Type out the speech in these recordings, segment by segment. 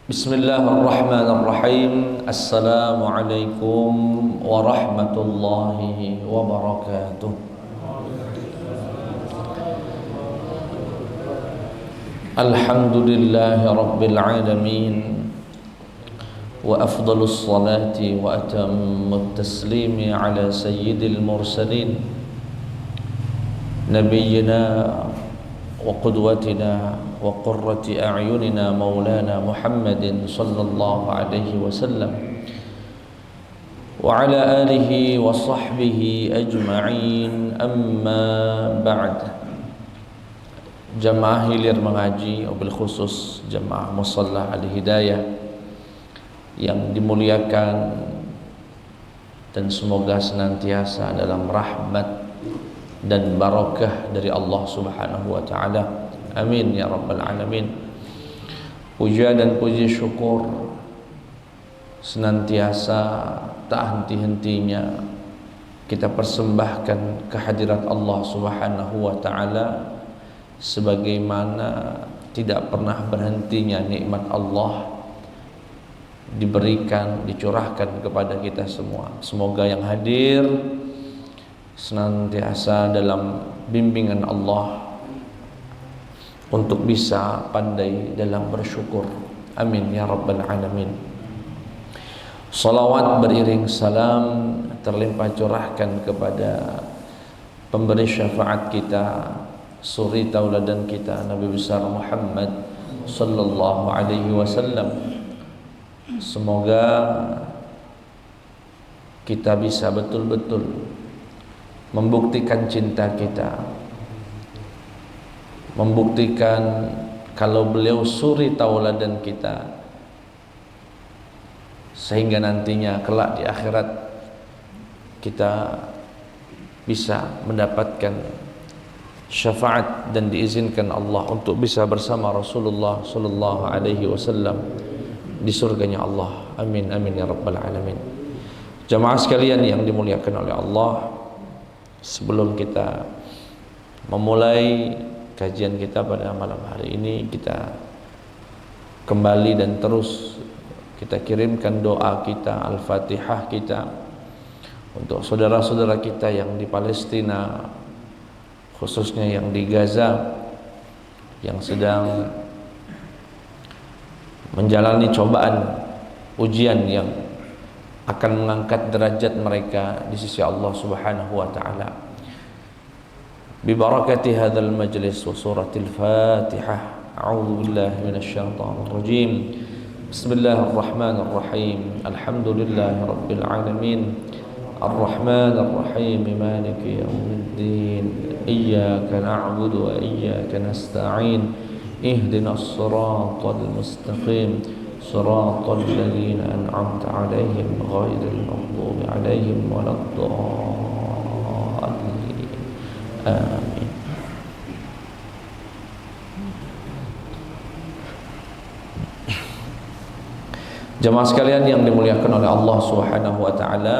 Bismillahirrahmanirrahim. Assalamualaikum warahmatullahi wabarakatuh. Alhamdulillahi rabbil alamin. Wa afdalus salati wa atammut taslimi ala sayyidil mursalin nabiyyina wa qudwatina wa qurrati a'yunina maulana Muhammadin sallallahu alaihi wasallam wa ala alihi wa sahbihi ajma'in, amma ba'd. Jamaah hilir mengaji, wabil khusus jamaah musalla al-hidayah yang dimuliakan dan semoga senantiasa dalam rahmat dan barakah dari Allah Subhanahu wa taala. Amin ya rabbal alamin. Puja dan puji syukur senantiasa tak henti-hentinya kita persembahkan kehadirat Allah Subhanahu wa taala, sebagaimana tidak pernah berhentinya nikmat Allah diberikan, dicurahkan kepada kita semua. Semoga yang hadir senantiasa dalam bimbingan Allah untuk bisa pandai dalam bersyukur. Amin ya rabbal alamin. Salawat beriring salam terlimpah curahkan kepada pemberi syafaat kita, suri tauladan kita, Nabi besar Muhammad sallallahu alaihi wasallam. Semoga kita bisa betul-betul membuktikan cinta kita, membuktikan kalau beliau suri tauladan kita, sehingga nantinya kelak di akhirat kita bisa mendapatkan syafaat dan diizinkan Allah untuk bisa bersama Rasulullah sallallahu alaihi wasallam di surganya Allah. Amin amin ya rabbal alamin. Jamaah sekalian yang dimuliakan oleh Allah, sebelum kita memulai kajian kita pada malam hari ini, kita kembali dan terus kita kirimkan doa kita, al-fatihah kita untuk saudara-saudara kita yang di Palestina, khususnya yang di Gaza, yang sedang menjalani cobaan, ujian yang akan mengangkat derajat mereka di sisi Allah Subhanahu wa taala. Bi barakati hadzal majlis wa suratil Fatihah. A'udzu billahi minasy syaithanir rajim. Bismillahirrahmanirrahim. Alhamdulillahi rabbil alamin. Ar-Rahmanir Rahim. Maliki yaumiddin. Iyyaka na'budu wa iyyaka nasta'in. Ihdinas siratal mustaqim. Siratal ladzina an'amta 'alaihim ghairil maghdubi 'alaihim waladdallin. Amin. Jemaah sekalian yang dimuliakan oleh Allah Subhanahu wa taala,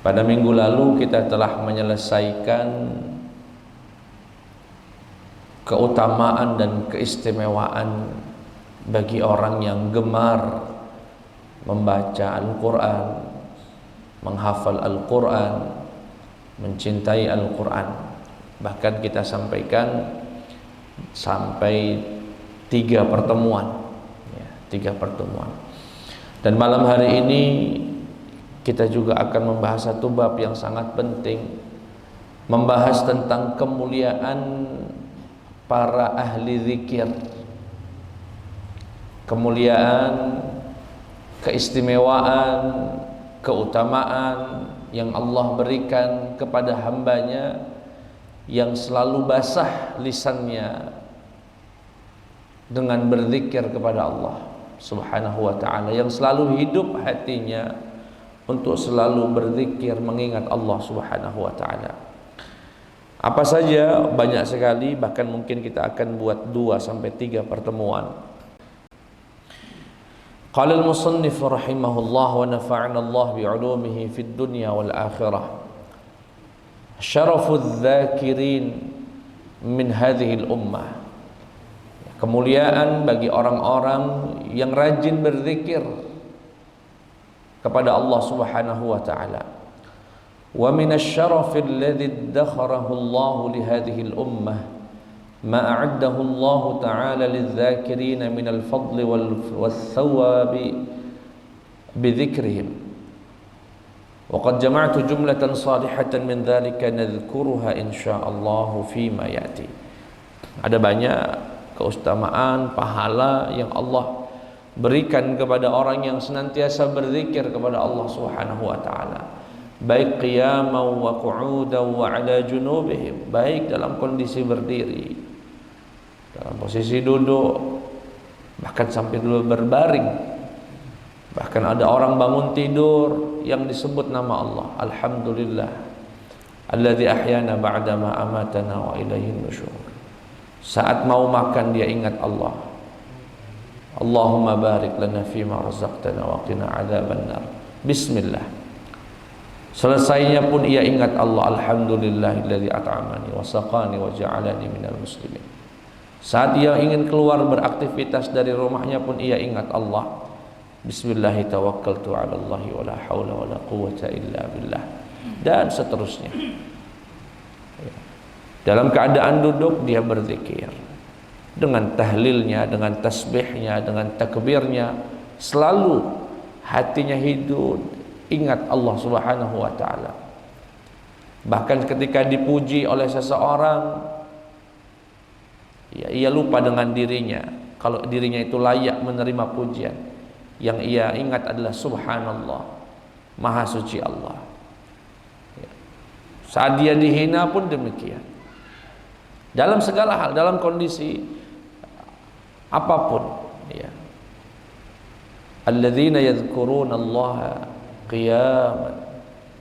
pada minggu lalu kita telah menyelesaikan keutamaan dan keistimewaan bagi orang yang gemar membaca Al-Quran, menghafal Al-Quran, mencintai Al-Quran. Bahkan kita sampaikan sampai 3 pertemuan ya, 3 pertemuan. Dan malam hari ini kita juga akan membahas satu bab yang sangat penting, membahas tentang kemuliaan para ahli zikir, kemuliaan, keistimewaan, keutamaan yang Allah berikan kepada hambanya yang selalu basah lisannya dengan berzikir kepada Allah Subhanahu wa ta'ala, yang selalu hidup hatinya untuk selalu berzikir mengingat Allah Subhanahu wa ta'ala. Apa saja? Banyak sekali, bahkan mungkin kita akan buat 2 sampai 3 pertemuan. Qala al-musannif rahimahullah wa nafa'ana Allah bi'ulumihi fid dunya wal akhirah. Syarafudz dzakirin min hadhihi al-ummah. kemuliaan bagi orang-orang yang rajin berzikir kepada Allah Subhanahu wa taala. Wa minasy-syaraf alladzi dakharahu Allah li hadhihi al-ummah ma a'addahu Allah taala lidz-dzakirina minal fadli was-thawabi bidzikrihim. Wa qad jama'tu jumlatan salihatan min dzalika nadhkuruha insyaallah fima ya'ti. Ada banyak keutamaan, pahala yang Allah berikan kepada orang yang senantiasa berzikir kepada Allah Subhanahu wa taala, baik qiyaman wa qu'udan wa 'ala junubihim, baik dalam kondisi berdiri, dalam posisi duduk, bahkan sampai dulu berbaring. Bahkan ada orang bangun tidur yang disebut nama Allah, alhamdulillah alladzi ahyana ba'da ma amatana wa ilaihin nusyur. Saat mau makan dia ingat Allah, Allahumma barik lana fima razaqtana wa qina adzabannar. Bismillah. Selesainya pun ia ingat Allah, alhamdulillahilladzi at'amani wa saqani wa ja'alani minal muslimin. Saat ia ingin keluar beraktivitas dari rumahnya pun ia ingat Allah, bismillahi tawakkaltu 'ala Allahi wa la haula wa la quwwata illa billah, dan seterusnya. Dalam keadaan duduk dia berzikir dengan tahlilnya, dengan tasbihnya, dengan takbirnya, selalu hatinya hidup ingat Allah Subhanahu wa taala. Bahkan ketika dipuji oleh seseorang, ya, ia lupa dengan dirinya, kalau dirinya itu layak menerima pujian. Yang ia ingat adalah subhanallah, maha suci Allah. Ya. Saat dia dihina pun demikian. Dalam segala hal, dalam kondisi apapun, ya. Alladzina yadhkuruna Allaha qiyaman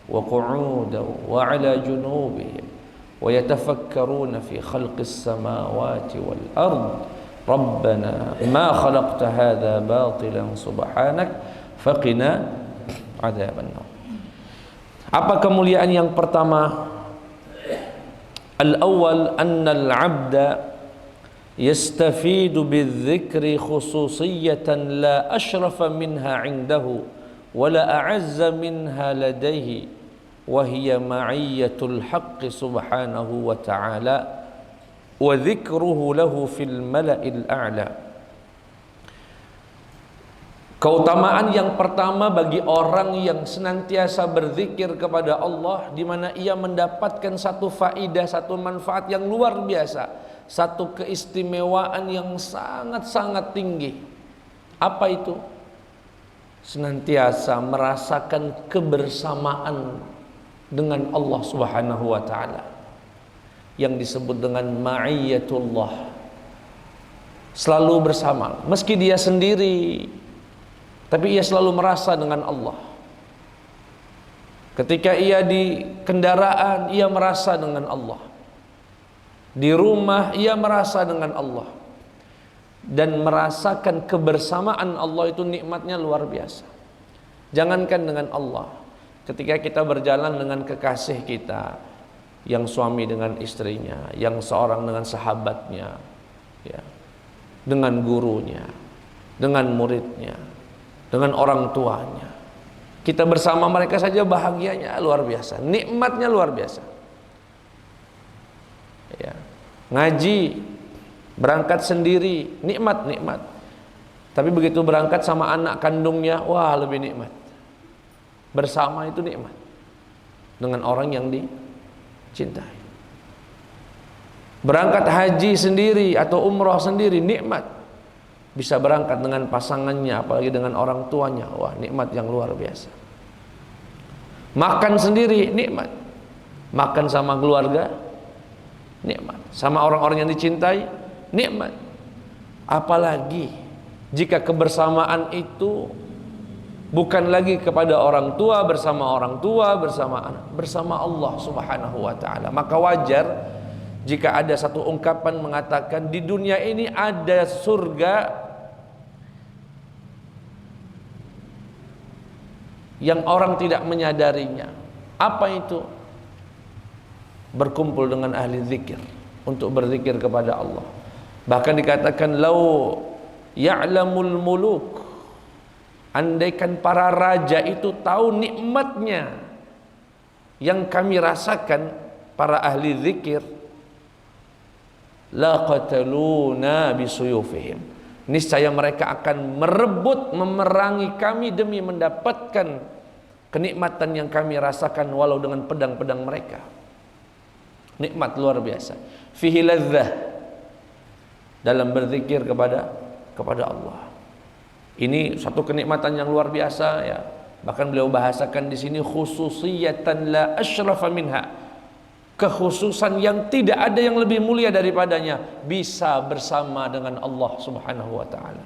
wa qu'udan wa 'ala junubihim wa yatafakkaruna fi khalqis samawati wal ard. Rabbana ma khalaqta hadza batilan subhanak faqina 'adzabannar. Apa kemuliaan yang pertama? Al-awwal anna al-'abda yastafidu bidzikri khususiyatan la ashrafa minha 'indahu wa la a'azza minha ladayhi wa hiya ma'iyyatul haqqi subhanahu wa ta'ala wa dzikruhu lahu fil mala'il a'la. Keutamaan yang pertama bagi orang yang senantiasa berzikir kepada Allah, di mana ia mendapatkan satu faidah, satu manfaat yang luar biasa, satu keistimewaan yang sangat-sangat tinggi. Apa itu? Senantiasa merasakan kebersamaan dengan Allah Subhanahu wa taala, yang disebut dengan ma'iyatullah. Selalu bersama, meski dia sendiri, tapi ia selalu merasa dengan Allah. Ketika ia di kendaraan, ia merasa dengan Allah. Di rumah, ia merasa dengan Allah. Dan merasakan kebersamaan Allah itu nikmatnya luar biasa. Jangankan dengan Allah, ketika kita berjalan dengan kekasih kita, yang suami dengan istrinya, yang seorang dengan sahabatnya, ya, dengan gurunya, dengan muridnya, dengan orang tuanya, kita bersama mereka saja bahagianya luar biasa, nikmatnya luar biasa. Ya. Ngaji, berangkat sendiri, nikmat. Tapi begitu berangkat sama anak kandungnya, wah lebih nikmat. Bersama itu nikmat dengan orang yang dicintai. Berangkat haji sendiri atau umrah sendiri, nikmat. Bisa berangkat dengan pasangannya, apalagi dengan orang tuanya, wah nikmat yang luar biasa. Makan sendiri, nikmat. Makan sama keluarga, nikmat. Sama orang-orang yang dicintai, nikmat. Apalagi jika kebersamaan itu bukan lagi kepada orang tua, bersama anak, bersama Allah Subhanahu wa ta'ala. Maka wajar jika ada satu ungkapan mengatakan di dunia ini ada surga yang orang tidak menyadarinya. Apa itu? Berkumpul dengan ahli zikir untuk berzikir kepada Allah. Bahkan dikatakan lau ya'lamul muluk, andaikan para raja itu tahu nikmatnya yang kami rasakan para ahli zikir, la qataluna bisuyufihim, niscaya mereka akan merebut, memerangi kami demi mendapatkan kenikmatan yang kami rasakan walau dengan pedang-pedang mereka. Nikmat luar biasa. Fihi ladzah, dalam berzikir kepada Allah. Ini satu kenikmatan yang luar biasa ya. Bahkan beliau bahasakan di sini khususiyatan la asyrafa minha, kekhususan yang tidak ada yang lebih mulia daripadanya, bisa bersama dengan Allah Subhanahu wa taala.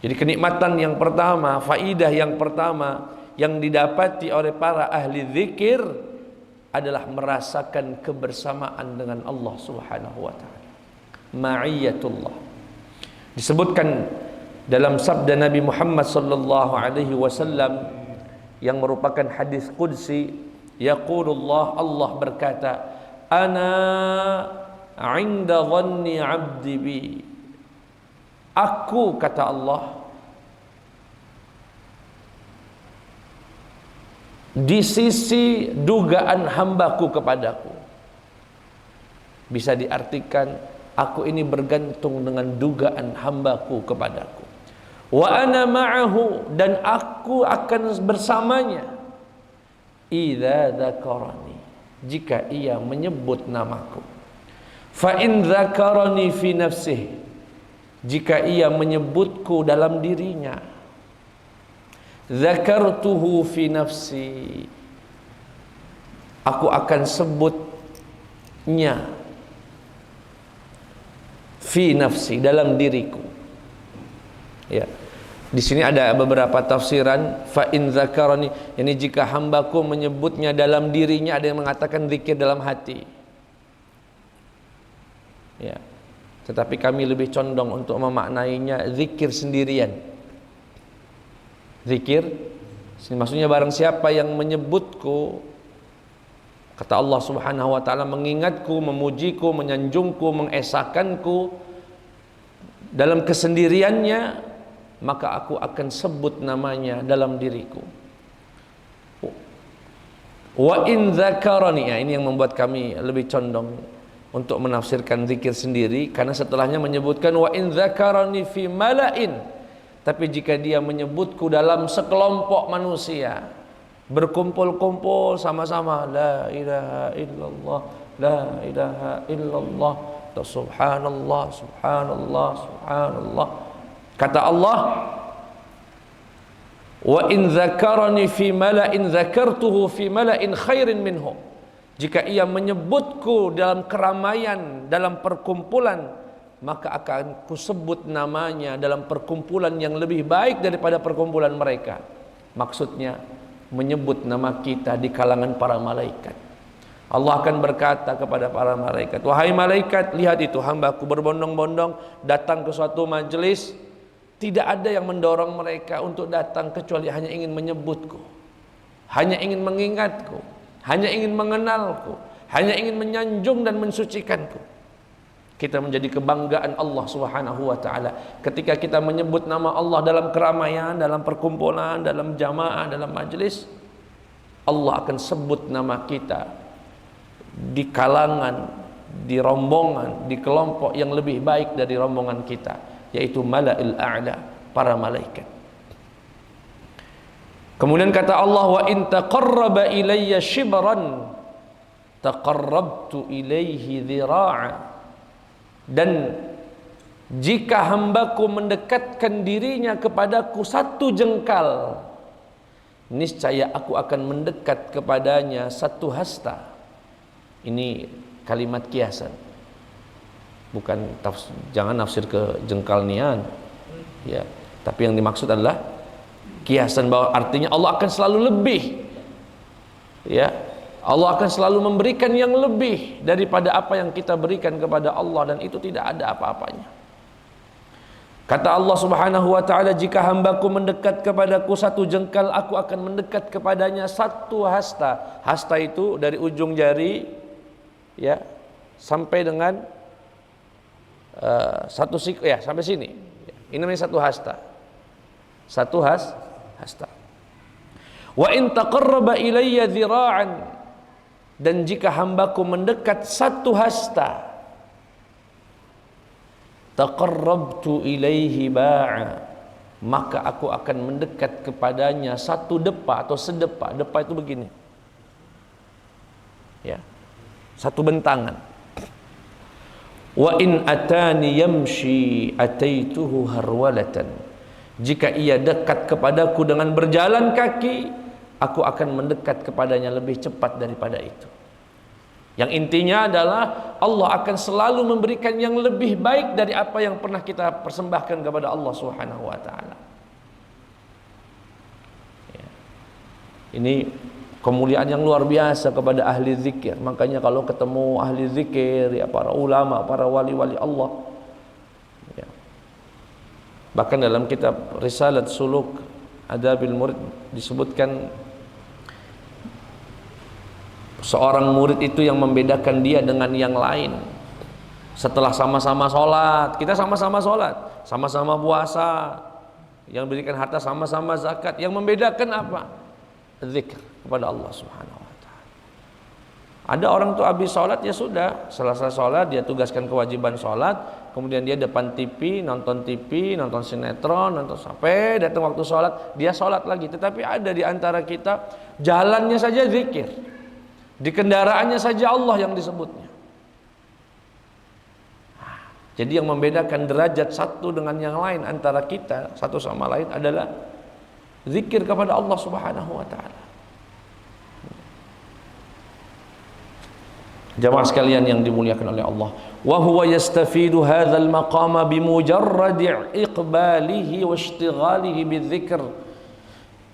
Jadi kenikmatan yang pertama, faidah yang pertama yang didapati oleh para ahli zikir adalah merasakan kebersamaan dengan Allah Subhanahu wa taala. Ma'iyatullah. Disebutkan dalam sabda Nabi Muhammad sallallahu alaihi wasallam yang merupakan hadis qudsi, yaqulullah, Allah berkata, ana 'inda dhanni 'abdi bi. Aku, kata Allah, di sisi dugaan hambaku kepadaku. Bisa diartikan, aku ini bergantung dengan dugaan hambaku kepadaku. Wa ana ma'ahu, dan aku akan bersamanya. Idza dzakarani, jika ia menyebut namaku. Fa in dzakarani fi nafsihi, jika ia menyebutku dalam dirinya. Dzakartuhu fi nafsi, aku akan sebutnya fi nafsi, dalam diriku. Ya. Di sini ada beberapa tafsiran. Fa in dzakarani, ini jika hambaku menyebutnya dalam dirinya, ada yang mengatakan zikir dalam hati. Ya. Tetapi kami lebih condong untuk memaknainya zikir sendirian. Zikir, maksudnya barang siapa yang menyebutku, kata Allah Subhanahu wa taala, mengingatku, memujiku, menyanjungku, mengesakanku dalam kesendiriannya, maka aku akan sebut namanya dalam diriku. Wa in dzakarani, ya, ini yang membuat kami lebih condong untuk menafsirkan zikir sendiri, karena setelahnya menyebutkan wa in dzakarani fi mala'in. Tapi jika dia menyebutku dalam sekelompok manusia, berkumpul-kumpul sama-sama, la ilaha illallah, la ilaha illallah, subhanallah, subhanallah, subhanallah. Kata Allah, wa in dzakarani fi mala'in dzakartuhu fi mala'in khairin minhu. Jika ia menyebutku dalam keramaian, dalam perkumpulan, maka akan kusebut namanya dalam perkumpulan yang lebih baik daripada perkumpulan mereka. Maksudnya menyebut nama kita di kalangan para malaikat. Allah akan berkata kepada para malaikat, wahai malaikat, lihat itu hambaku berbondong-bondong datang ke suatu majelis, tidak ada yang mendorong mereka untuk datang kecuali hanya ingin menyebutku, hanya ingin mengingatku, hanya ingin mengenalku, hanya ingin menyanjung dan mensucikanku. Kita menjadi kebanggaan Allah Subhanahu wa taala ketika kita menyebut nama Allah dalam keramaian, dalam perkumpulan, dalam jamaah, dalam majlis. Allah akan sebut nama kita di kalangan, di rombongan, di kelompok yang lebih baik dari rombongan kita, yaitu mala'il a'la, para malaikat. Kemudian kata Allah, wa in taqarraba ilayya shibran taqarrabtu ilayhi dhira'a. Dan jika hambaku mendekatkan dirinya kepadaku satu jengkal, niscaya aku akan mendekat kepadanya satu hasta. Ini kalimat kiasan, bukan jangan nafsir ke jengkal nian, ya. Tapi yang dimaksud adalah kiasan, bahwa artinya Allah akan selalu lebih, ya. Allah akan selalu memberikan yang lebih daripada apa yang kita berikan kepada Allah, dan itu tidak ada apa-apanya. Kata Allah Subhanahu wa taala, jika hambaku mendekat kepadaku satu jengkal, aku akan mendekat kepadanya satu hasta. Hasta itu dari ujung jari, ya, sampai dengan sampai sini. Ini namanya satu hasta. Satu hasta. Wa in taqarraba ilayya dhira'an, dan jika hambaku mendekat satu hasta, taqarrabtu ilaihi ba'a, maka aku akan mendekat kepadanya satu depa atau sedepa. Depa itu begini, ya, satu bentangan. Wa in atani yamshi ataituhu harwalatan, jika ia dekat kepadaku dengan berjalan kaki, aku akan mendekat kepadanya lebih cepat daripada itu. Yang intinya adalah Allah akan selalu memberikan yang lebih baik dari apa yang pernah kita persembahkan kepada Allah Subhanahu wa taala. Ya. Ini kemuliaan yang luar biasa kepada ahli zikir. Makanya kalau ketemu ahli zikir, ya, para ulama, para wali-wali Allah, ya. Bahkan dalam kitab Risalat Suluk Adabil Murid disebutkan seorang murid itu yang membedakan dia dengan yang lain. Setelah sama-sama sholat, kita sama-sama sholat, sama-sama puasa, yang berikan harta sama-sama zakat, yang membedakan apa? Zikr kepada Allah Subhanahu wa ta'ala. Ada orang tuh habis sholat, ya sudah, selesai sholat dia tugaskan kewajiban sholat, kemudian dia depan TV, nonton sinetron, nonton sampai datang waktu sholat, dia sholat lagi. Tetapi ada di antara kita jalannya saja zikir, di kendaraannya saja Allah yang disebutnya. Jadi yang membedakan derajat satu dengan yang lain antara kita satu sama lain adalah zikir kepada Allah Subhanahu wa ta'ala. Jamaah sekalian yang dimuliakan oleh Allah, wa huwa yastafidu hadzal maqama bimujarradi iqbalihi wa ishtighalihi bidzikr.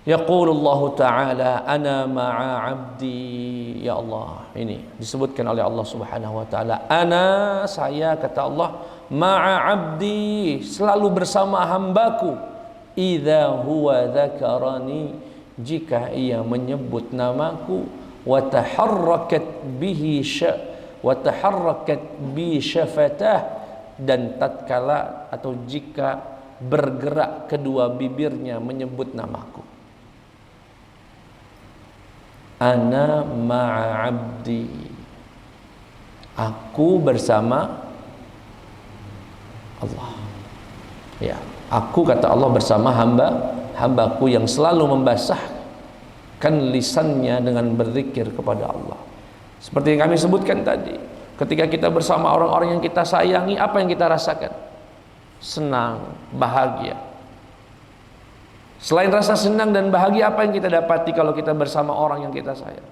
Yaqulullahu ta'ala ana ma'a 'abdi. Ya Allah, ini disebutkan oleh Allah Subhanahu wa ta'ala, ana, saya, kata Allah, ma'a 'abdi, selalu bersama hambaku, idza huwa dzakarani, jika ia menyebut namaku, wa taharrakat bi syafatah, dan tatkala atau jika bergerak kedua bibirnya menyebut namaku. Ana ma'a 'abdi, aku bersama Allah. Ya, aku, kata Allah, bersama hambaku yang selalu membasahkan lisannya dengan berzikir kepada Allah. Seperti yang kami sebutkan tadi, ketika kita bersama orang-orang yang kita sayangi, apa yang kita rasakan? Senang, bahagia. Selain rasa senang dan bahagia, apa yang kita dapati kalau kita bersama orang yang kita sayang?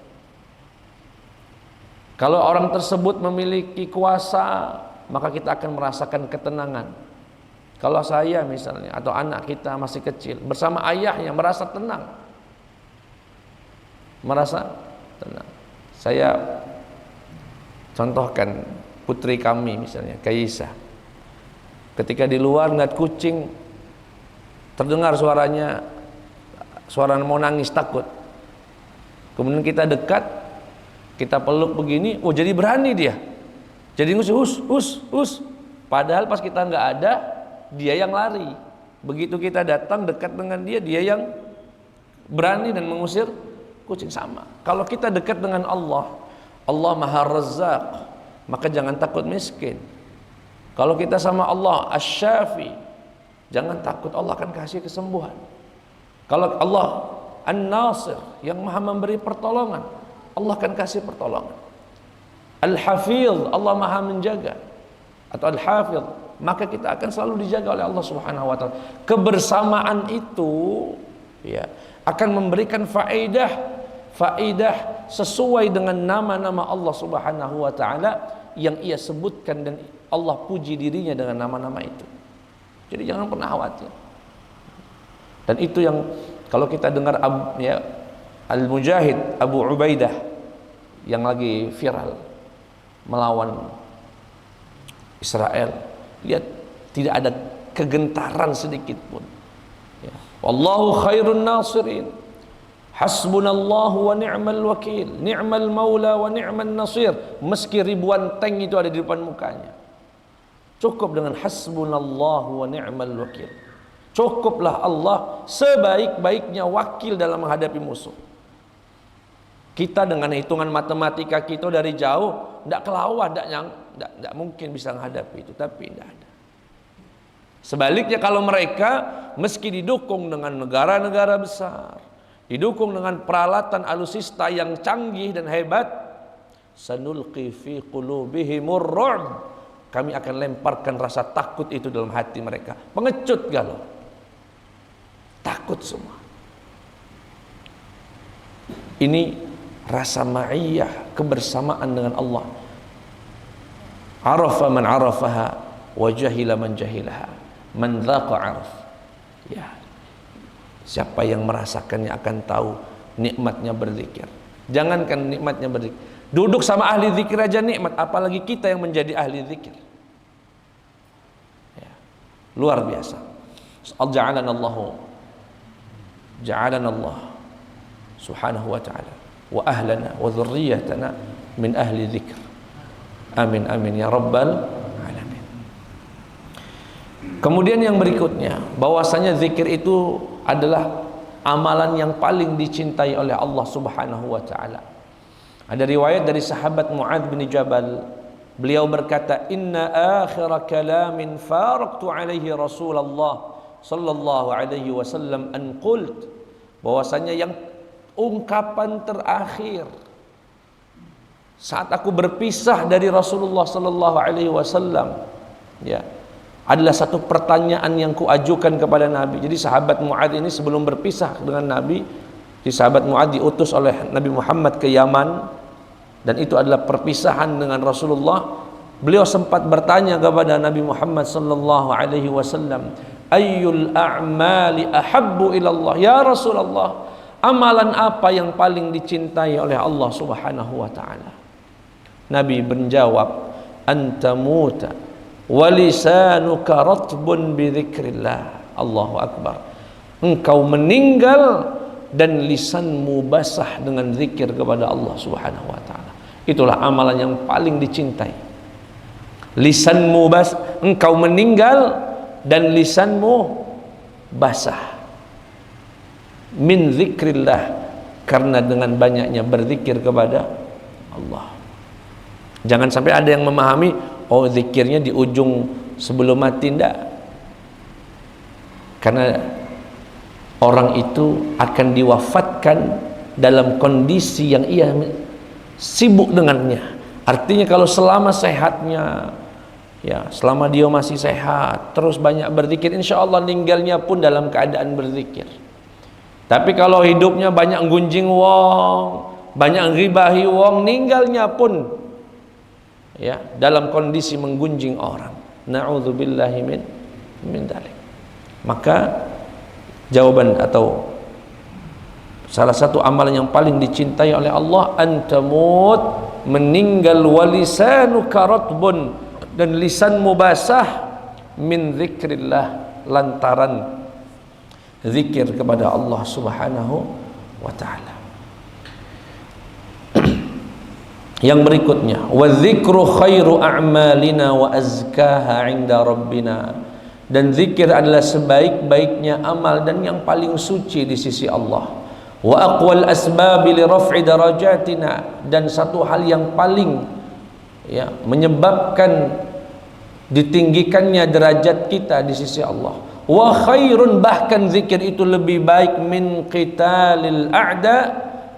Kalau orang tersebut memiliki kuasa, maka kita akan merasakan ketenangan. Kalau saya misalnya, atau anak kita masih kecil, bersama ayahnya merasa tenang. Merasa tenang. Saya contohkan putri kami misalnya, Kaisa. Ketika di luar ngeliat kucing, terdengar suaranya, suara mau nangis, takut. Kemudian kita dekat, kita peluk begini, oh jadi berani dia. Jadi ngusir, hus. Padahal pas kita nggak ada, dia yang lari. Begitu kita datang dekat dengan dia, dia yang berani dan mengusir kucing. Sama. Kalau kita dekat dengan Allah, Allah Maha Razzaq, maka jangan takut miskin. Kalau kita sama Allah Asy-Syafi, jangan takut, Allah akan kasih kesembuhan. Kalau Allah An-Nasir, yang maha memberi pertolongan, Allah akan kasih pertolongan. Al-Hafidh, Allah maha menjaga, atau Al-Hafidh, maka kita akan selalu dijaga oleh Allah Subhanahu wa ta'ala. Kebersamaan itu, ya, akan memberikan faedah sesuai dengan nama-nama Allah Subhanahu wa ta'ala yang ia sebutkan, dan Allah puji dirinya dengan nama-nama itu. Jadi jangan pernah khawatir. Dan itu yang kalau kita dengar ya, Al-Mujahid Abu Ubaidah yang lagi viral melawan Israel, lihat tidak ada kegentaran sedikit pun. Ya. Wallahu khairun nasirin. Hasbunallahu wa ni'mal wakil. Ni'mal maula wa ni'man nasir. Meski ribuan tank itu ada di depan mukanya, Cukup dengan hasbunallahu wa ni'mal wakil. Cukuplah Allah sebaik-baiknya wakil dalam menghadapi musuh. Kita dengan hitungan matematika kita dari jauh tidak kelawar, tidak mungkin bisa menghadapi itu, tapi tidak ada. Sebaliknya kalau mereka meski didukung dengan negara-negara besar, didukung dengan peralatan alusista yang canggih dan hebat, sanulqi fi qulubihimur ru'b, kami akan lemparkan rasa takut itu dalam hati mereka. Pengecut galau, takut semua. Ini rasa ma'iyah, kebersamaan dengan Allah. Arafa man arafaha wa jahila man jahilaha, man dhaqa araf. Ya, siapa yang merasakannya akan tahu nikmatnya berzikir. Jangankan nikmatnya berzikir, duduk sama ahli zikir aja nikmat, apalagi kita yang menjadi ahli zikir. Ya, luar biasa. Ja'alana Allah subhanahu wa ta'ala wa ahlana wa dhurriyyatana min ahli dzikr. Amin amin ya rabbal alamin. Kemudian yang berikutnya, bahwasanya zikir itu adalah amalan yang paling dicintai oleh Allah Subhanahu wa taala. Ada riwayat dari sahabat Mu'adz bin Jabal, beliau berkata, "Inna akhira kalamin faraqtu alaihi Rasulullah sallallahu alaihi wasallam an qult," bahwasanya yang ungkapan terakhir saat aku berpisah dari Rasulullah sallallahu alaihi wasallam, ya, adalah satu pertanyaan yang kuajukan kepada Nabi. Jadi sahabat Mu'adz ini sebelum berpisah dengan Nabi, sahabat Mu'adz diutus oleh Nabi Muhammad ke Yaman, dan itu adalah perpisahan dengan Rasulullah. Beliau sempat bertanya kepada Nabi Muhammad sallallahu alaihi wasallam, ayyul a'mali ahabbu ilallah ya Rasulullah, amalan apa yang paling dicintai oleh Allah Subhanahu wa taala? Nabi menjawab, antamuta wa lisanuka ratbun bi dzikrillah. Allahu akbar. Engkau meninggal dan lisanmu basah dengan zikir kepada Allah Subhanahu wa taala. Itulah amalan yang paling dicintai. Lisanmu basah, engkau meninggal dan lisanmu basah min zikrillah, karena dengan banyaknya berzikir kepada Allah. Jangan sampai ada yang memahami, oh zikirnya di ujung sebelum mati. Tidak, karena orang itu akan diwafatkan dalam kondisi yang ia sibuk dengannya. Artinya kalau selama sehatnya, ya, selama dia masih sehat terus banyak berzikir, insya Allah meninggalnya pun dalam keadaan berzikir. Tapi kalau hidupnya banyak gunjing wong, banyak ribahi wong, ninggalnya pun, ya, dalam kondisi menggunjing orang. Na'udzubillahi min dzalik. Maka jawaban atau salah satu amalan yang paling dicintai oleh Allah, antamut, meninggal, walisanuka ratbun, dan lisanmu basah, min zikrillah, lantaran zikir kepada Allah Subhanahu wa ta'ala. Yang berikutnya, wa dzikru khairu a'malina wa azkaha 'inda rabbina, dan zikir adalah sebaik-baiknya amal dan yang paling suci di sisi Allah. Wa aqwal asbabi li raf'i darajatina, dan satu hal yang paling, ya, menyebabkan ditinggikannya derajat kita di sisi Allah. Wa khairun, bahkan zikir itu lebih baik, min qitalil a'da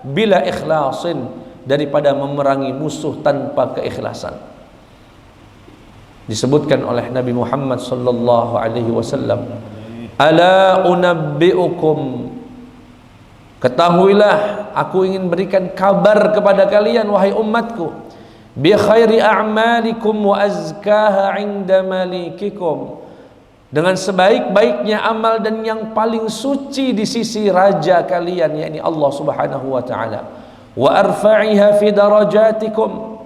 bila ikhlasin, daripada memerangi musuh tanpa keikhlasan. Disebutkan oleh Nabi Muhammad sallallahu alaihi wasallam, ala unabbiukum, ketahuilah aku ingin berikan kabar kepada kalian wahai umatku, bi khairi a'malikum wa azkaha 'inda malikikum, dengan sebaik-baiknya amal dan yang paling suci di sisi raja kalian, yakni Allah Subhanahu wa taala. Wa arfa'iha fi darajatikum,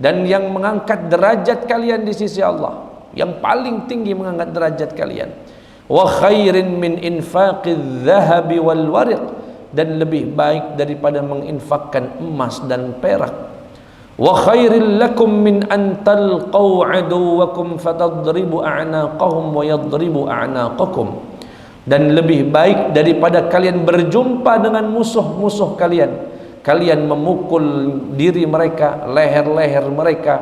dan yang mengangkat derajat kalian di sisi Allah, yang paling tinggi mengangkat derajat kalian. Wa khairin min infaqiz zahabi wal wariq, dan lebih baik daripada menginfakkan emas dan perak. wa khairil lakum min an talqaw aduwakum fatadribu a'naqahum wa yadribu a'naqakum, dan lebih baik daripada kalian berjumpa dengan musuh-musuh kalian, kalian memukul diri mereka, leher-leher mereka,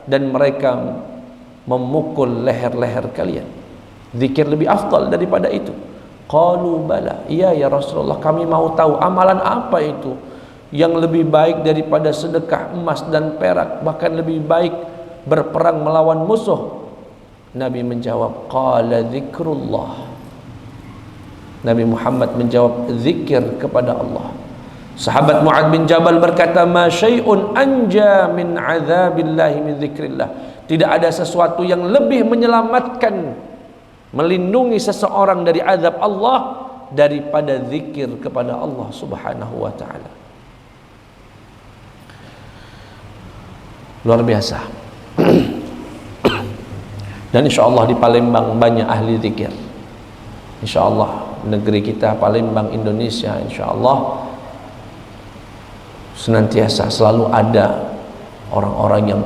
dan mereka memukul leher-leher kalian. Zikir lebih afdal daripada itu. Qalu bala, iya ya Rasulullah, kami mau tahu amalan apa itu yang lebih baik daripada sedekah emas dan perak, bahkan lebih baik berperang melawan musuh. Nabi menjawab, qala zikrullah. Nabi Muhammad menjawab, zikir kepada Allah. Sahabat Mu'adz bin Jabal berkata, ma syai'un anja min azabillahi min zikrillah. Tidak ada sesuatu yang lebih menyelamatkan, melindungi seseorang dari azab Allah daripada zikir kepada Allah Subhanahu wa taala. Luar biasa. Dan insyaallah di Palembang banyak ahli zikir. Insyaallah negeri kita Palembang Indonesia, insyaallah senantiasa selalu ada orang-orang yang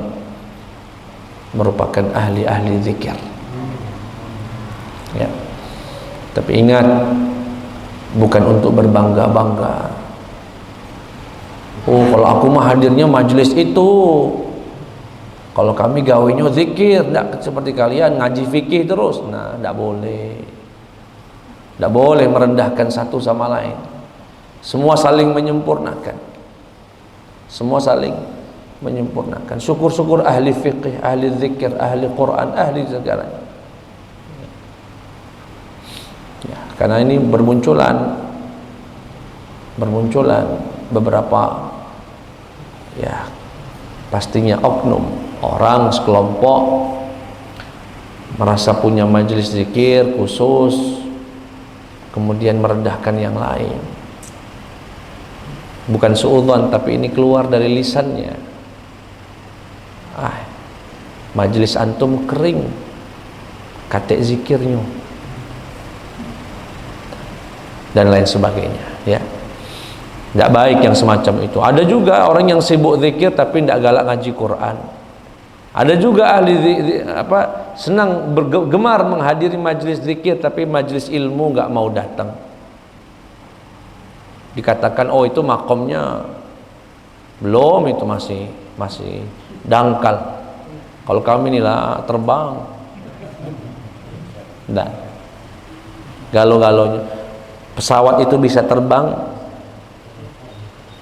merupakan ahli-ahli zikir. Ya. Tapi ingat, bukan untuk berbangga-bangga. Oh, kalau aku mah hadirnya majelis itu, kalau kami gawainya zikir, tidak seperti kalian ngaji fikih terus. Nah, tidak boleh. Tidak boleh merendahkan satu sama lain. Semua saling menyempurnakan. Semua saling menyempurnakan. Syukur-syukur ahli fikih, ahli zikir, ahli Quran, ahli segalanya. Ya, karena ini bermunculan beberapa, ya pastinya oknum, orang sekelompok merasa punya majelis zikir khusus, kemudian merendahkan yang lain. Bukan suudzon, tapi ini keluar dari lisannya. Majelis antum kering, katek zikirnya, dan lain sebagainya. Ya, tidak baik yang semacam itu. Ada juga orang yang sibuk zikir tapi tidak galak ngaji Quran. Ada juga ahli senang gemar menghadiri majelis zikir tapi majelis ilmu nggak mau datang. Dikatakan, oh itu makomnya belum, itu masih dangkal. Kalau kami inilah terbang. Nah, galo-galonya pesawat itu bisa terbang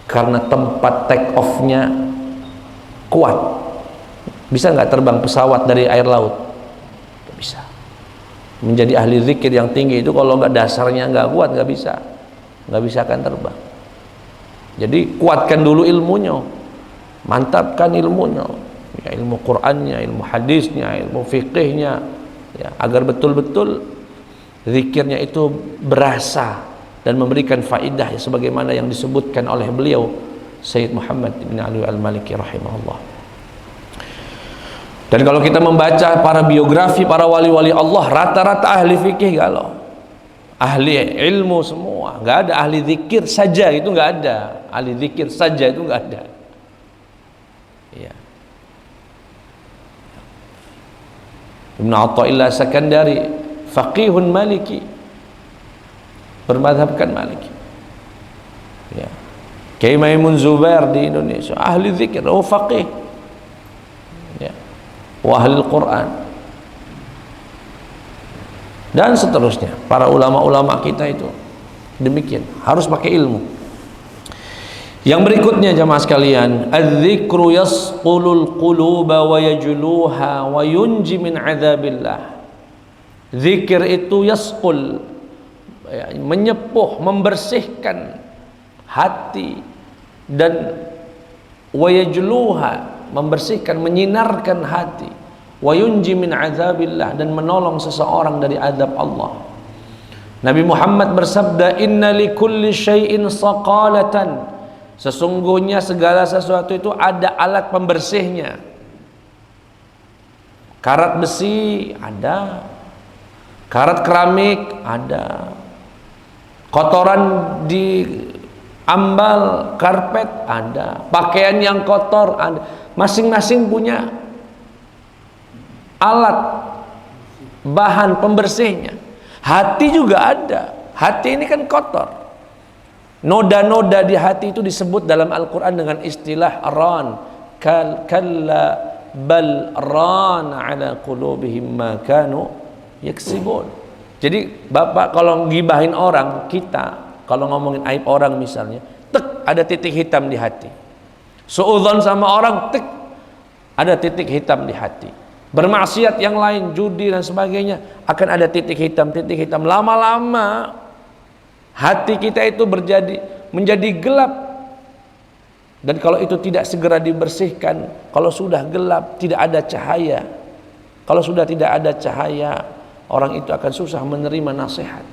karena tempat take off-nya kuat. Bisa nggak terbang pesawat dari air laut? Nggak bisa. Menjadi ahli zikir yang tinggi itu kalau nggak dasarnya nggak kuat, nggak bisa akan terbang. Jadi kuatkan dulu ilmunya, mantapkan ilmunya, ya, ilmu Qur'annya, ilmu hadisnya, ilmu fikihnya, ya, agar betul-betul zikirnya itu berasa dan memberikan faidah, ya, sebagaimana yang disebutkan oleh beliau Sayyid Muhammad bin Ali al-Maliki rahimahullah. Dan kalau kita membaca para biografi para wali-wali Allah, rata-rata ahli fikih galau, ahli ilmu semua, nggak ada ahli zikir saja, itu nggak ada. Ahli zikir saja itu nggak ada. Ya. Ibn Athaillah Sakandari, faqihun maliki, bermadhabkan maliki. Ya. Kiai Maimun Zubair di Indonesia, ahli zikir, oh faqih. Ya. Wa ahli Quran. Dan seterusnya, para ulama-ulama kita itu demikian, harus pakai ilmu. Yang berikutnya jamaah sekalian, az-zikru yasqulul quluba wa yajluha wa yunji min adzabillah. Zikir itu yasqul, ya, menyepuh, membersihkan hati, dan wa yajluha, membersihkan, menyinarkan hati, wa yunji min azabillah, dan menolong seseorang dari azab Allah. Nabi Muhammad bersabda, inna likulli syai'in saqalatan, sesungguhnya segala sesuatu itu ada alat pembersihnya. Karat besi ada, karat keramik ada, kotoran di ambal, karpet ada, pakaian yang kotor ada. Masing-masing punya alat, bahan pembersihnya. Hati juga ada. Hati ini kan kotor. Noda-noda di hati itu disebut dalam Al-Quran dengan istilah ran. Kalla bal ran ala qulubihim ma kanu yaksibun. Jadi bapak kalau gibahin orang, kita kalau ngomongin aib orang misalnya, tek ada titik hitam di hati. Suudzon sama orang, tek ada titik hitam di hati. Bermaksiat yang lain, judi dan sebagainya, akan ada titik hitam. Lama-lama hati kita itu menjadi gelap. Dan kalau itu tidak segera dibersihkan, kalau sudah gelap, tidak ada cahaya. Kalau sudah tidak ada cahaya, orang itu akan susah menerima nasihat.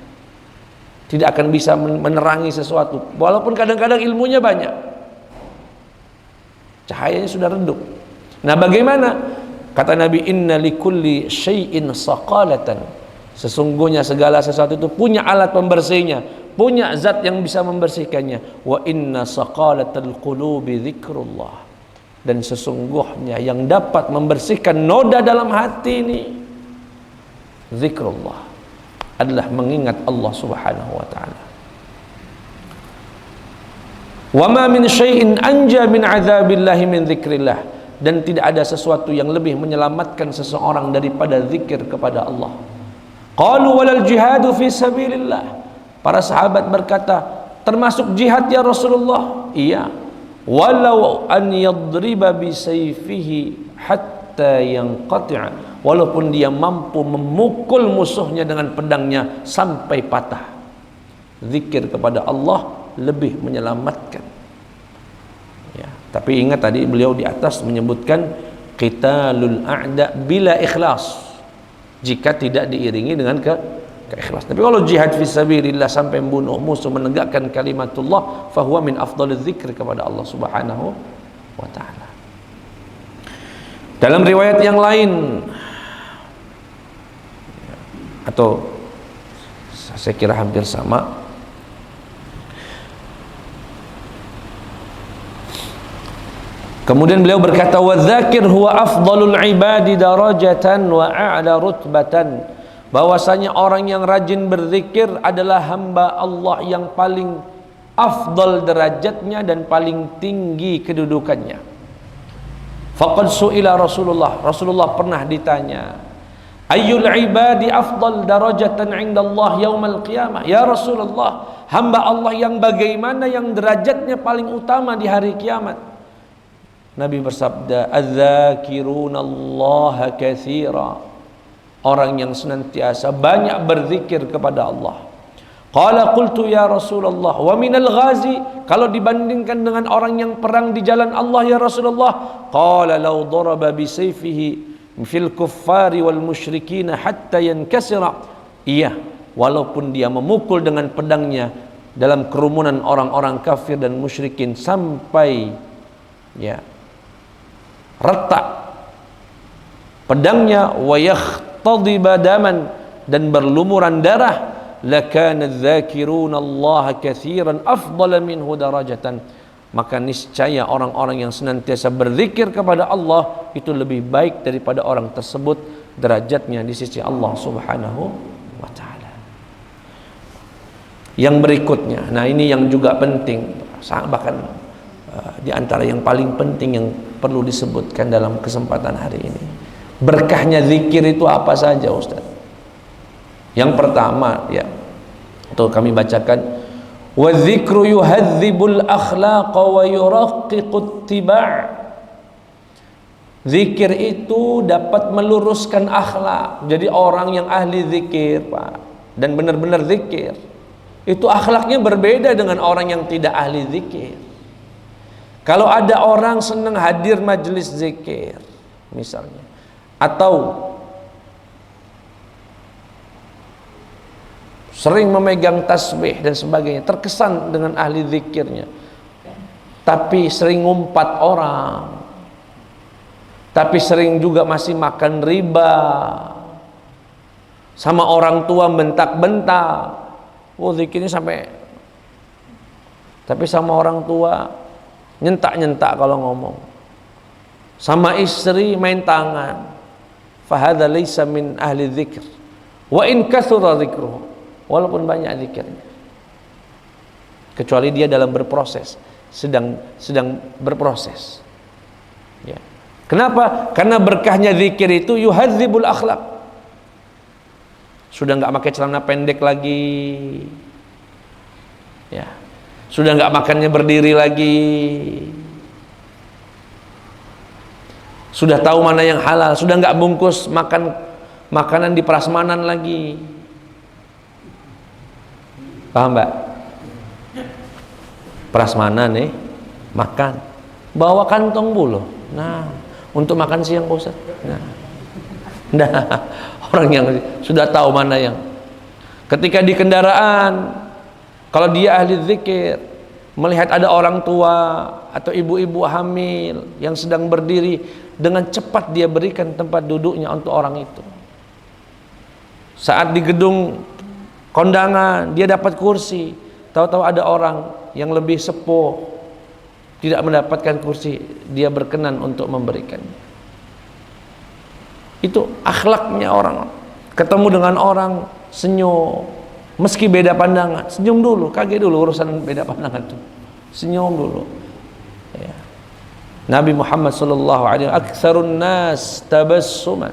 Tidak akan bisa menerangi sesuatu, walaupun kadang-kadang ilmunya banyak. Cahayanya sudah redup. Nah, bagaimana? Kata Nabi, inna likulli syai'in saqalatan. Sesungguhnya segala sesuatu itu punya alat pembersihnya, punya zat yang bisa membersihkannya. Wa inna saqalatal qulubi dzikrullah. Dan sesungguhnya yang dapat membersihkan noda dalam hati ini, zikrullah, adalah mengingat Allah Subhanahu wa taala. Wa ma min syai'in anja min adzabillahi min dzikrillah. Dan tidak ada sesuatu yang lebih menyelamatkan seseorang daripada zikir kepada Allah. Qalu walal jihadu fi sabilillah. Para sahabat berkata, termasuk jihad ya Rasulullah? Iya. Walau an yadriba bi sayfihi hatta yanqati'a. Walaupun dia mampu memukul musuhnya dengan pedangnya sampai patah. Zikir kepada Allah lebih menyelamatkan. Ya, tapi ingat tadi beliau di atas menyebutkan qitalul a'da bila ikhlas, jika tidak diiringi dengan keikhlasan. Tapi kalau jihad fisabilillah sampai membunuh musuh, menegakkan kalimatullah, fahuwa min afdaliz zikr kepada Allah Subhanahu wa taala. Dalam riwayat yang lain, atau saya kira hampir sama, kemudian beliau berkata, wadzakir huwa afdalul ibadi darajatan wa a'la rutbatan. Bahwasanya orang yang rajin berzikir adalah hamba Allah yang paling afdal derajatnya dan paling tinggi kedudukannya. Faqad su'ila Rasulullah pernah ditanya, ayyul ibadi afdal darajatan 'inda Allah yaumal qiyamah. Ya Rasulullah, hamba Allah yang bagaimana yang derajatnya paling utama di hari kiamat? Nabi bersabda, adz-dzakirunallaha katsira. Orang yang senantiasa banyak berzikir kepada Allah. Qala qultu ya Rasulullah wa minal ghazi. Kalau dibandingkan dengan orang yang perang di jalan Allah ya Rasulullah, qala law daraba bi sayfihi fil kuffari wal musyrikin hatta yankasira. Iya, walaupun dia memukul dengan pedangnya dalam kerumunan orang-orang kafir dan musyrikin sampai retak pedangnya, wa yakhtadiba daman, dan berlumuran darah, lakana dzakiruna Allah katsiran afdala minhu darajatan. Maka niscaya orang-orang yang senantiasa berzikir kepada Allah itu lebih baik daripada orang tersebut derajatnya di sisi Allah Subhanahu wa taala. Yang berikutnya, nah ini yang juga penting, bahkan di antara yang paling penting yang perlu disebutkan dalam kesempatan hari ini. Berkahnya zikir itu apa saja, Ustaz? Yang pertama, atau kami bacakan, wa dzikru yuhadzibul akhlaqa wa yuraqqiqut tiba'. Zikir itu dapat meluruskan akhlak. Jadi orang yang ahli zikir, Pak, dan benar-benar zikir, itu akhlaknya berbeda dengan orang yang tidak ahli zikir. Kalau ada orang senang hadir majelis zikir misalnya, atau sering memegang tasbih dan sebagainya, terkesan dengan ahli zikirnya, tapi sering ngumpat orang, tapi sering juga masih makan riba, sama orang tua bentak-bentak, zikirnya sampai Tapi sama orang tua nyentak-nyentak kalau ngomong. Sama istri main tangan. Fahadha laysa min ahli dzikr. Wa in kathura dzikruhu. Walaupun banyak zikirnya. Kecuali dia dalam berproses, sedang berproses. Ya. Kenapa? Karena berkahnya zikir itu yuhadzibul akhlak. Sudah enggak pakai celana pendek lagi. Ya. Sudah enggak makannya berdiri lagi. Sudah tahu mana yang halal, sudah enggak bungkus makan makanan di prasmanan lagi. Paham, Mbak? Prasmanan makan. Bawa kantong bulu. Nah, untuk makan siang Pak Ustaz. Nah, orang yang sudah tahu mana yang. Ketika di kendaraan, kalau dia ahli zikir, melihat ada orang tua atau ibu-ibu hamil yang sedang berdiri, dengan cepat dia berikan tempat duduknya untuk orang itu. Saat di gedung kondangan, dia dapat kursi, tahu-tahu ada orang yang lebih sepuh tidak mendapatkan kursi, dia berkenan untuk memberikannya. Itu akhlaknya orang. Ketemu dengan orang, senyum, meski beda pandangan, senyum dulu, kaget dulu urusan beda pandangan itu, senyum dulu. Ya. Nabi Muhammad sallallahu alaihi wasallam, aktsarun nas tabassuman,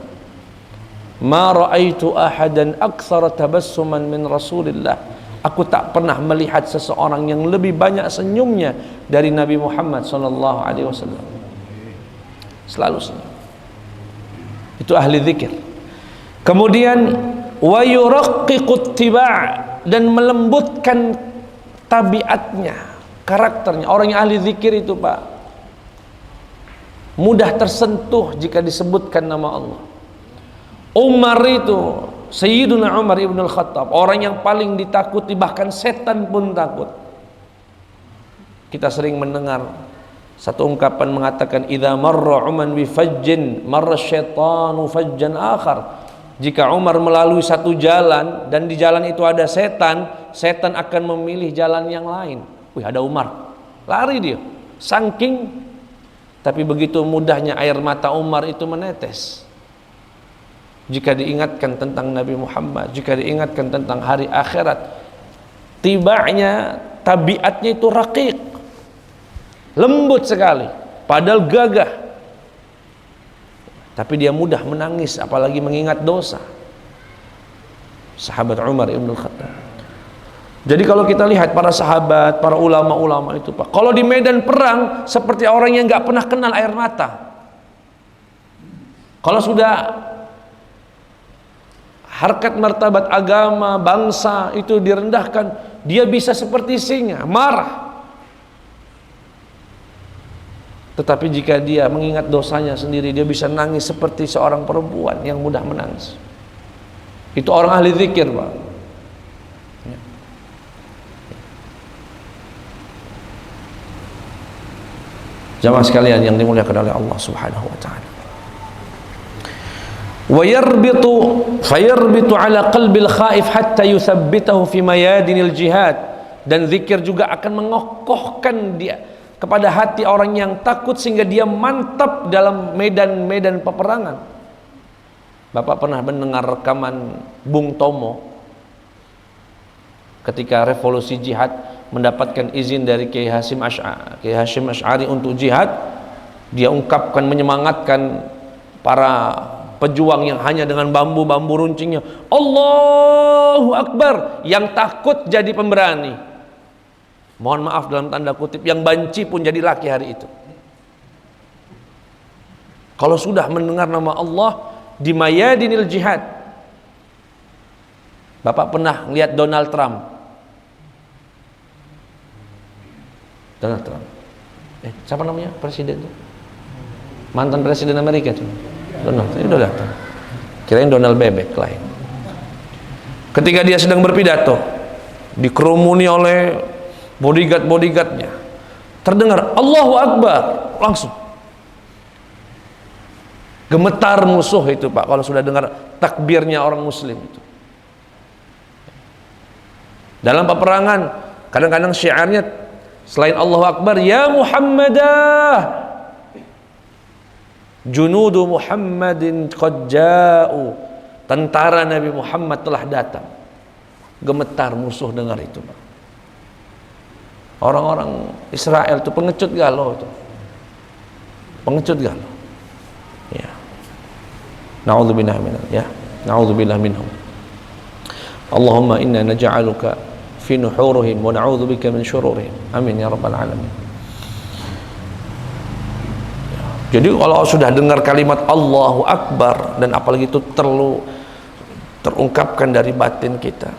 ma ra'aitu ahadan aktsara tabassuman min Rasulillah. Aku tak pernah melihat seseorang yang lebih banyak senyumnya dari Nabi Muhammad sallallahu alaihi wasallam. Selalu senyum. Itu ahli zikir. Kemudian wa yuraqqiqut tiba' dan melembutkan tabiatnya, karakternya. Orang yang ahli zikir itu, Pak, mudah tersentuh jika disebutkan nama Allah. Umar itu, Sayyiduna Umar ibn al-Khattab, orang yang paling ditakuti, bahkan setan pun takut. Kita sering mendengar satu ungkapan mengatakan, idza marra Umar bi fajjin marra syaitanu fajjan akhar. Jika Umar melalui satu jalan dan di jalan itu ada setan, setan akan memilih jalan yang lain. Wih, ada Umar, lari dia, saking. Tapi begitu mudahnya air mata Umar itu menetes jika diingatkan tentang Nabi Muhammad, jika diingatkan tentang hari akhirat. Tibanya, tabiatnya itu raqiq, lembut sekali, padahal gagah, tapi dia mudah menangis apalagi mengingat dosa. Sahabat Umar ibn al-Khattab. Jadi kalau kita lihat para sahabat, para ulama-ulama itu, Pak, kalau di medan perang seperti orang yang nggak pernah kenal air mata. Kalau sudah harkat martabat agama, bangsa itu direndahkan, dia bisa seperti singa, marah. Tetapi jika dia mengingat dosanya sendiri, dia bisa nangis seperti seorang perempuan yang mudah menangis. Itu orang ahli zikir, Pak. Jamaah sekalian yang dimuliakan oleh Allah Subhanahu wa taala. Wa fayarbitu ala qalbil khaif hatta yuthabbitahu fi mayadinil jihad. Dan zikir juga akan mengokohkan dia kepada hati orang yang takut sehingga dia mantap dalam medan-medan peperangan. Bapak pernah mendengar rekaman Bung Tomo ketika revolusi jihad mendapatkan izin dari Kiai Hasyim Asy'ari untuk jihad. Dia ungkapkan, menyemangatkan para pejuang yang hanya dengan bambu-bambu runcingnya, Allahu Akbar, yang takut jadi pemberani, mohon maaf dalam tanda kutip, yang banci pun jadi laki hari itu. Kalau sudah mendengar nama Allah di mayadinil jihad. Bapak pernah lihat Donald Trump? Siapa namanya presiden itu? Mantan presiden Amerika itu. Donald, ini udah datang. Kirain Donald bebek lain. Ketika dia sedang berpidato, dikerumuni oleh bodyguard-bodyguardnya, terdengar Allahu Akbar, langsung gemetar musuh itu, Pak, kalau sudah dengar takbirnya orang muslim itu. Dalam peperangan kadang-kadang syiarnya Selain Allahu Akbar, ya Muhammadah, junudu Muhammadin qad ja'u, tentara Nabi Muhammad telah datang. Gemetar musuh dengar itu, Pak. Orang-orang Israel itu pengecut galau itu. Pengecut galau. Ya. Na'udzubillah minhum, ya. Na'udzubillah minhum. Allahumma inna naj'aluka fi nuhurihim wa na'udzubika min syururihim. Amin ya rabbal alamin. Jadi kalau sudah dengar kalimat Allahu Akbar, dan apalagi itu terungkapkan dari batin kita,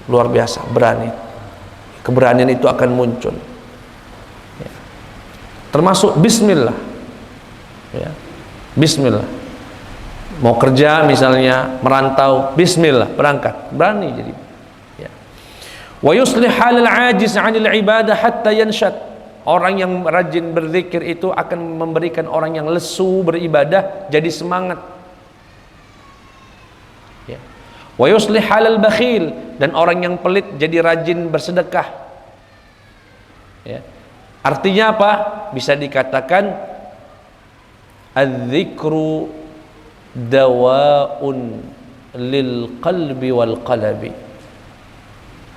luar biasa berani. Keberanian itu akan muncul, ya. Termasuk bismillah, ya. Bismillah. Mau kerja misalnya, merantau, bismillah, berangkat, berani jadi, ya. Wa yuslih halal ajiz 'anil ibadah hatta yanshad. Orang yang rajin berzikir itu akan memberikan orang yang lesu beribadah jadi semangat, ya. Wa yuslih halal bakhil, dan orang yang pelit jadi rajin bersedekah, ya. Artinya apa? Bisa dikatakan adz-dzikru dawaun lil qalbi wal qalabi.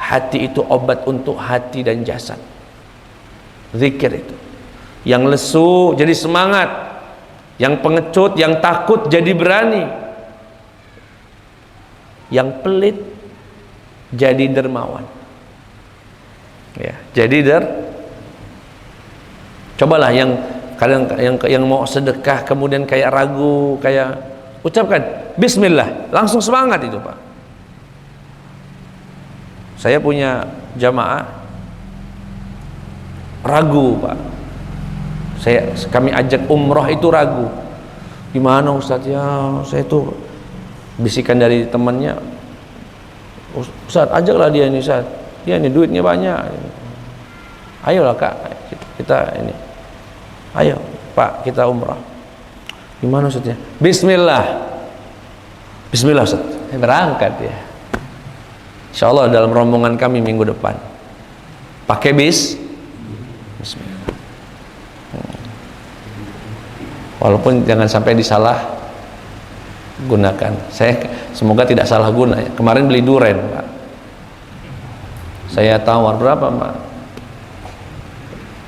Hati itu obat untuk hati dan jasad. Zikir itu, yang lesu jadi semangat, yang pengecut, yang takut jadi berani, yang pelit jadi dermawan, ya. Cobalah yang kalian yang mau sedekah kemudian kayak ragu, kayak ucapkan bismillah, langsung semangat itu, Pak. Saya punya jamaah ragu, Pak. Kami ajak umroh itu ragu. Gimana Ustaz? Ya, saya itu bisikan dari temannya, Ustaz, ajaklah dia ini, Ustaz. Dia ini duitnya banyak. Ayolah Kak, kita ini. Ayo Pak, kita umrah. Gimana Ustaznya? Bismillah. Bismillah Ustaz. Berangkat ya. Insyaallah dalam rombongan kami minggu depan. Pakai Bismillah. Walaupun jangan sampai disalah gunakan. Saya semoga tidak salah guna ya. Kemarin beli duren, Pak. Saya tawar berapa, Pak?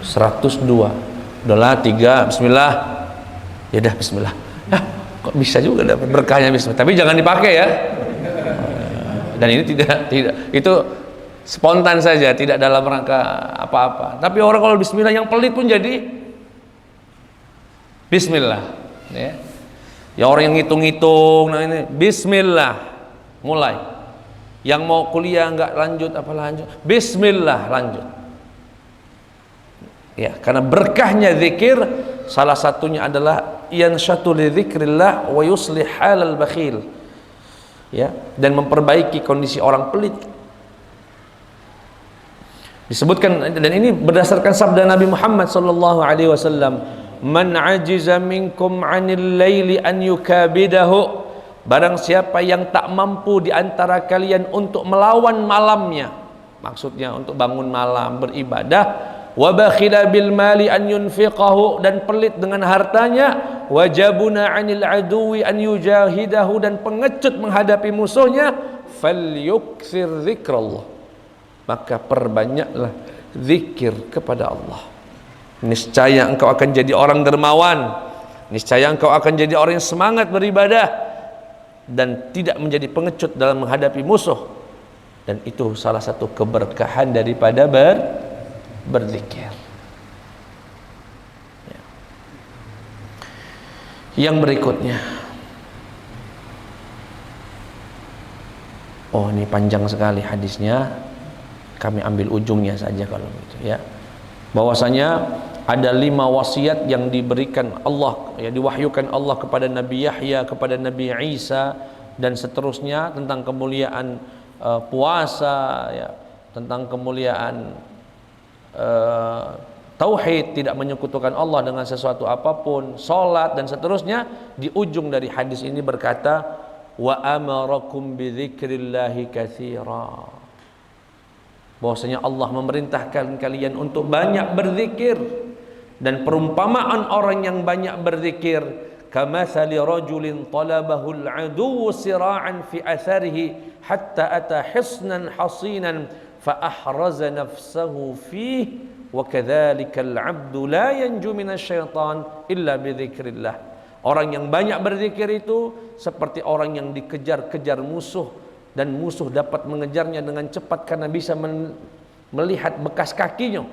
102. Udahlah 3, bismillah. Ya dah bismillah. Kok bisa juga dapat berkahnya bismillah. Tapi jangan dipakai ya. Dan ini tidak itu spontan saja, tidak dalam rangka apa-apa. Tapi orang kalau bismillah yang pelit pun jadi bismillah, ya. Ya orang yang ngitung-ngitung, nah ini bismillah, mulai. Yang mau kuliah nggak lanjut apa lanjut, bismillah lanjut. Ya, karena berkahnya zikir salah satunya adalah yanshatu li dzikrillah wa yuslih halal bakhil. Ya, dan memperbaiki kondisi orang pelit. Disebutkan, dan ini berdasarkan sabda Nabi Muhammad sallallahu alaihi wasallam, man ajiza minkum 'anil laili an yukabidahu, barang siapa yang tak mampu di antara kalian untuk melawan malamnya, maksudnya untuk bangun malam beribadah, wa bakhila bil mali an yunfiqahu, dan pelit dengan hartanya, wajabuna 'anil aduwi an yujahidahu, dan pengecut menghadapi musuhnya, falyukthir dzikrallah, maka perbanyaklah zikir kepada Allah. Niscaya engkau akan jadi orang dermawan, niscaya engkau akan jadi orang yang semangat beribadah dan tidak menjadi pengecut dalam menghadapi musuh. Dan itu salah satu keberkahan daripada berzikir. Ya. Yang berikutnya, oh ini panjang sekali hadisnya, kami ambil ujungnya saja kalau gitu ya. Bahwasanya ada 5 wasiat yang diberikan Allah, ya diwahyukan Allah kepada Nabi Yahya, kepada Nabi Isa dan seterusnya, tentang kemuliaan puasa, ya, tentang kemuliaan tauhid, tidak menyekutukan Allah dengan sesuatu apapun, salat dan seterusnya. Di ujung dari hadis ini berkata, wa amarakum bidzikrillahi katsira, bahwasanya Allah memerintahkan kalian untuk banyak berzikir, dan perumpamaan orang yang banyak berzikir kamathali rajulin talabahu al-aduwwu sira'an fi atharihi hatta ata hisnan hasinan fa ahraza nafsahu fihi wa kadzalika al-'abdu la yanju minasyaitan illa bi dzikrillah. Orang yang banyak berzikir itu seperti orang yang dikejar-kejar musuh, dan musuh dapat mengejarnya dengan cepat karena bisa melihat bekas kakinya.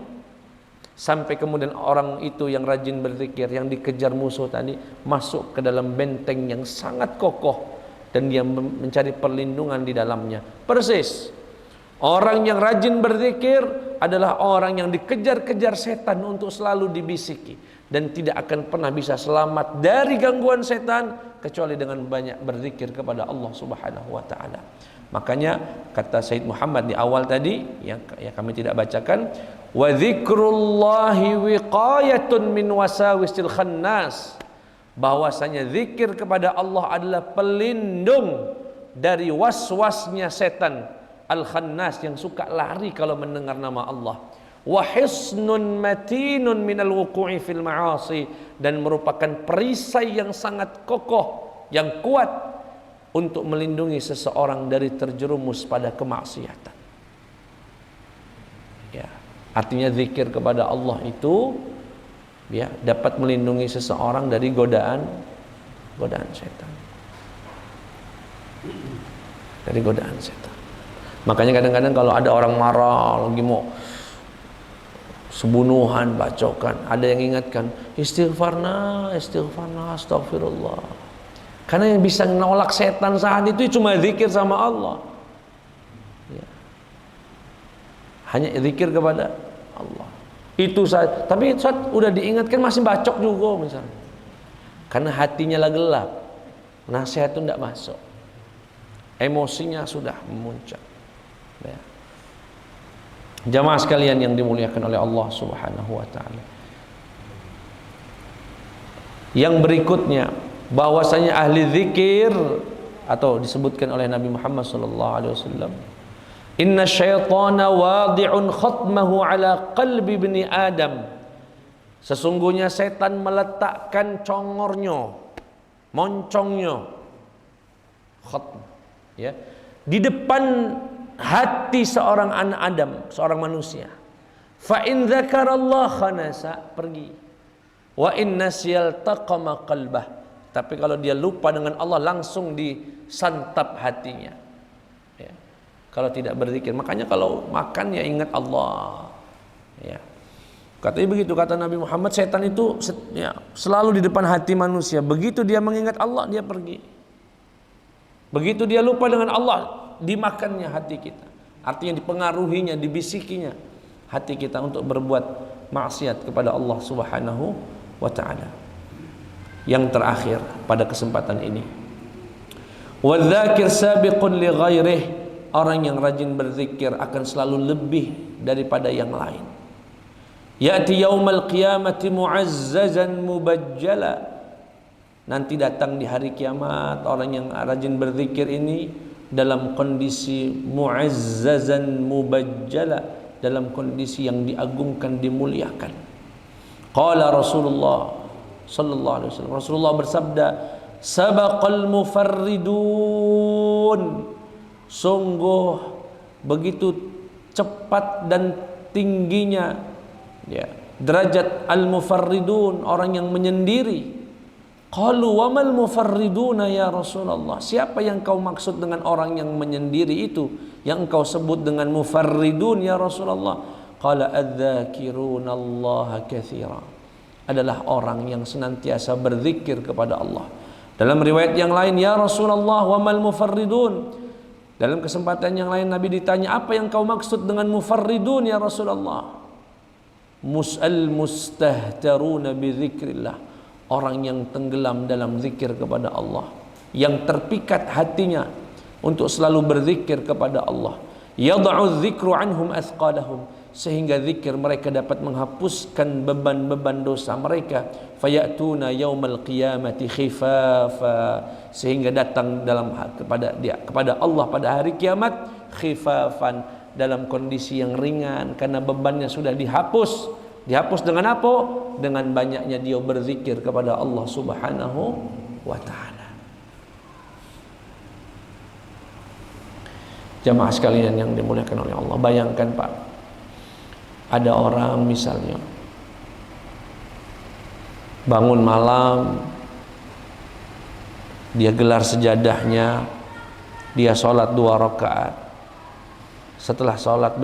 Sampai kemudian orang itu yang rajin berzikir, yang dikejar musuh tadi, masuk ke dalam benteng yang sangat kokoh, dan dia mencari perlindungan di dalamnya. Persis orang yang rajin berzikir adalah orang yang dikejar-kejar setan untuk selalu dibisiki, dan tidak akan pernah bisa selamat dari gangguan setan kecuali dengan banyak berzikir kepada Allah Subhanahu wa taala. Makanya kata Sayyid Muhammad di awal tadi yang kami tidak bacakan, wa dzikrullahi wiqayatun min wasawisil khannas, bahwasanya zikir kepada Allah adalah pelindung dari was-wasnya setan al-khannas yang suka lari kalau mendengar nama Allah. Wa hisnun matinun minal wuqu'i fil ma'asi, dan merupakan perisai yang sangat kokoh, yang kuat untuk melindungi seseorang dari terjerumus pada kemaksiatan. Ya, artinya zikir kepada Allah itu ya dapat melindungi seseorang dari godaan setan. Dari godaan setan. Makanya kadang-kadang kalau ada orang marah lagi mau sebunuhan, bacokan, ada yang ingatkan istighfarna, astagfirullah. Karena yang bisa menolak setan saat itu cuma zikir sama Allah. Ya. Hanya zikir kepada Allah. Itu saja. Tapi saat udah diingatkan masih bacok juga misalnya. Karena hatinya lah gelap. Nasihat itu tidak masuk. Emosinya sudah memuncak. Ya. Jamaah sekalian yang dimuliakan oleh Allah Subhanahu wa taala. Yang berikutnya, bahwasanya ahli zikir, atau disebutkan oleh Nabi Muhammad sallallahu alaihi wasallam, inna syaitana wadi'un khatmahu ala qalbi ibni Adam, sesungguhnya setan meletakkan congornya, moncongnya, khatm, ya, di depan hati seorang anak Adam, seorang manusia. Fa in dzakarallah khanasa, pergi. Wa in nasyal taqama qalbah, tapi kalau dia lupa dengan Allah langsung disantap hatinya. Ya. Kalau tidak berzikir, makanya kalau makan ya ingat Allah. Ya. Katanya begitu kata Nabi Muhammad, setan itu ya, selalu di depan hati manusia. Begitu dia mengingat Allah, dia pergi. Begitu dia lupa dengan Allah, dimakannya hati kita. Artinya dipengaruhinya, dibisikinya hati kita untuk berbuat maksiat kepada Allah Subhanahu wa taala. Yang terakhir pada kesempatan ini, wadzakir sabiqun li ghairih, orang yang rajin berzikir akan selalu lebih daripada yang lain. Ya'ti yaumal qiyamati mu'azzazan mubajjala, nanti datang di hari kiamat orang yang rajin berzikir ini dalam kondisi mu'azzazan mubajjala, dalam kondisi yang diagungkan, dimuliakan. Qala Rasulullah sallallahu alaihi wasallam, Rasulullah bersabda, sabaqal mufarridun, sungguh begitu cepat dan tingginya ya derajat al-mufarridun, orang yang menyendiri. Qalu wa mal mufarriduna ya Rasulullah, siapa yang kau maksud dengan orang yang menyendiri itu, yang engkau sebut dengan mufarridun ya Rasulullah? Qala adzakiruna Allah katsira, adalah orang yang senantiasa berzikir kepada Allah. Dalam riwayat yang lain, ya Rasulullah wa mal mufarridun, dalam kesempatan yang lain Nabi ditanya, apa yang kau maksud dengan mufarridun ya Rasulullah? Mus'al mustahtaruna bi dzikrillah, orang yang tenggelam dalam zikir kepada Allah, yang terpikat hatinya untuk selalu berzikir kepada Allah. Yad'u dzikru anhum athqalahum, sehingga zikir mereka dapat menghapuskan beban-beban dosa mereka. Fayatuna yaumal qiyamati khifafa, sehingga datang kepada Allah pada hari kiamat khifafan, dalam kondisi yang ringan karena bebannya sudah dihapus. Dihapus dengan apa? Dengan banyaknya dia berzikir kepada Allah Subhanahu wa taala. Jamaah sekalian yang dimuliakan oleh Allah, bayangkan Pak, ada orang misalnya bangun malam, dia gelar sejadahnya, dia sholat 2 rakaat. Setelah sholat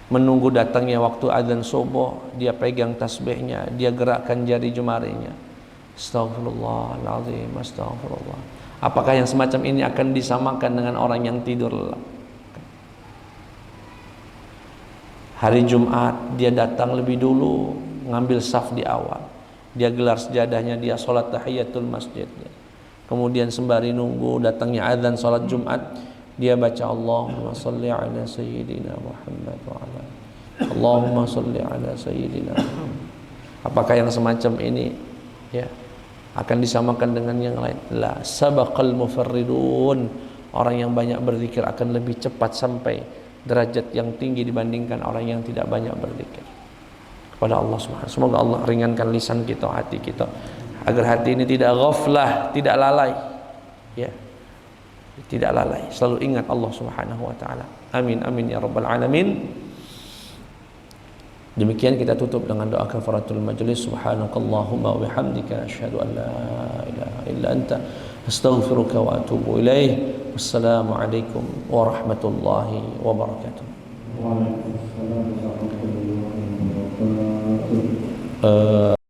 menunggu datangnya waktu azan subuh, dia pegang tasbihnya, dia gerakkan jari jemarinya. Astagfirullahaladzim, astagfirullah. Apakah yang semacam ini akan disamakan dengan orang yang tidur lelap? Hari Jumat dia datang lebih dulu, ngambil saf di awal. Dia gelar sejadahnya, dia sholat tahiyatul masjidnya. Kemudian sembari nunggu datangnya azan sholat Jumat, dia baca Allahumma salli ala sayyidina Muhammad wa ala Allahumma salli ala sayyidina Muhammad. Apakah yang semacam ini ya akan disamakan dengan yang lain? La, sabaqal mufarridun. Orang yang banyak berzikir akan lebih cepat sampai derajat yang tinggi dibandingkan orang yang tidak banyak berzikir kepada Allah Subhanahu. Semoga Allah ringankan lisan kita, hati kita, agar hati ini tidak ghaflah, tidak lalai. Ya. Tidak lalai, selalu ingat Allah Subhanahu wa taala. Amin amin ya rabbal alamin. Demikian kita tutup dengan doa kafaratul majlis. Subhanakallahumma wa bihamdika asyhadu an la ilaha illa anta astaghfiruka wa atubu ilaih. Wassalamu alaikum warahmatullahi wabarakatuh. Waalaikumsalam warahmatullahi wabarakatuh.